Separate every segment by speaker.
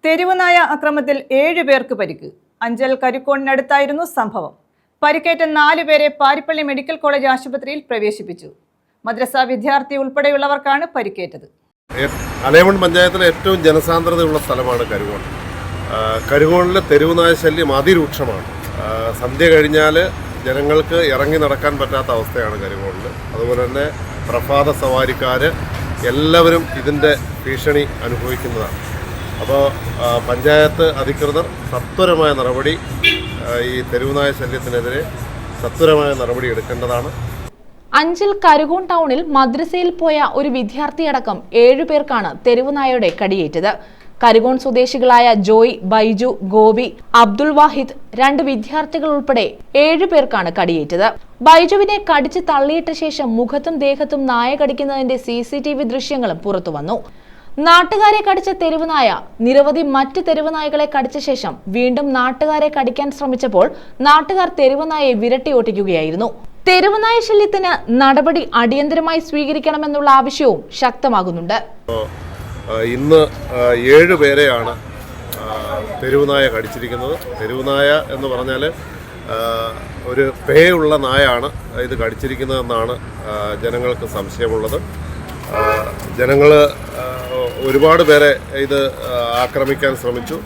Speaker 1: തെരുവുനായ അക്രമത്തിൽ 7 പേർക്ക് പരിക്ക്. അഞ്ചൽ കരിക്കോണിനടുത്തായിരുന്നു സംഭവം. പരിക്കേറ്റ 4 പേരെ പാരിപ്പള്ളി മെഡിക്കൽ കോളേജ് ആശുപത്രിയിൽ പ്രവേശിപ്പിച്ചു. മദ്രസ വിദ്യാർത്ഥി ഉൾപ്പെടെയുള്ളവർക്കാണ് പരിക്കേറ്റത്.
Speaker 2: അലയമൺ പഞ്ചായത്തിലെ ഏറ്റവും ജനസാന്ദ്രതയുള്ള സ്ഥലമാണ് കരികോൺ. കരികോണിലെ തെരുവുനായ ശല്യം അതിരൂക്ഷമാണ്. സന്ധ്യ കഴിഞ്ഞാൽ ജനങ്ങൾക്ക് ഇറങ്ങി നടക്കാൻ പറ്റാത്ത അവസ്ഥയാണ് കരികോണിൽ. അതുപോലെ തന്നെ പ്രഭാത സവാരിക്കാർ എല്ലാവരും ഇതിൻ്റെ ഭീഷണി അനുഭവിക്കുന്നതാണ്. അപ്പോൾ പഞ്ചായത്ത് അധികൃതർ സത്വരമായ നടപടി, ഈ തെരുവുനായ ശല്യത്തിനെതിരെ സത്വരമായ നടപടി എടുക്കേണ്ടതാണ്.
Speaker 3: അഞ്ചൽ കരികോൺ ടൗണിൽ മദ്രസയിൽ പോയ ഒരു വിദ്യാർത്ഥിയടക്കം 7 പേർക്കാണ് തെരുവുനായയുടെ കടിയേറ്റത്. കരികോൺ സ്വദേശികളായ ജോയ്, ബൈജു, ഗോപി, അബ്ദുൾ വാഹിദ് 2 വിദ്യാർത്ഥികൾ ഉൾപ്പെടെ 7 പേർക്കാണ് കടിയേറ്റത്. ബൈജുവിനെ കടിച്ച് തള്ളിയിട്ട ശേഷം മുഖത്തും ദേഹത്തും നായ കടിക്കുന്നതിന്റെ CCTV ദൃശ്യങ്ങളും പുറത്തുവന്നു. നാട്ടുകാരെ കടിച്ച തെരുവുനായ നിരവധി മറ്റ് തെരുവുനായകളെ കടിച്ച ശേഷം വീണ്ടും നാട്ടുകാരെ കടിക്കാൻ ശ്രമിച്ചപ്പോൾ നാട്ടുകാർ തെരുവുനായയെ വിരട്ടിയോട്ടിക്കുകയായിരുന്നു. തെരുവുനായ ശല്യത്തിന് നടപടി അടിയന്തരമായി സ്വീകരിക്കണമെന്നുള്ള ആവശ്യവും ശക്തമാകുന്നുണ്ട്.
Speaker 2: ഇന്ന് 7 പേരെയാണ് തെരുവുനായ കടിച്ചിരിക്കുന്നത്. തെരുവുനായ എന്ന് പറഞ്ഞാൽ ഒരു പേയുള്ള നായാണ് ഇത് കടിച്ചിരിക്കുന്നതെന്നാണ് ജനങ്ങൾക്ക് സംശയമുള്ളത്. ജനങ്ങൾ ഒരുപാട് പേരെ ഇത് ആക്രമിക്കാൻ ശ്രമിച്ചു.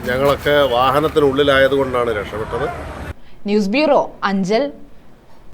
Speaker 2: ഞങ്ങളൊക്കെ വാഹനത്തിനുള്ളിലായതുകൊണ്ടാണ് രക്ഷപ്പെട്ടത്.
Speaker 3: News bureau, Anchal.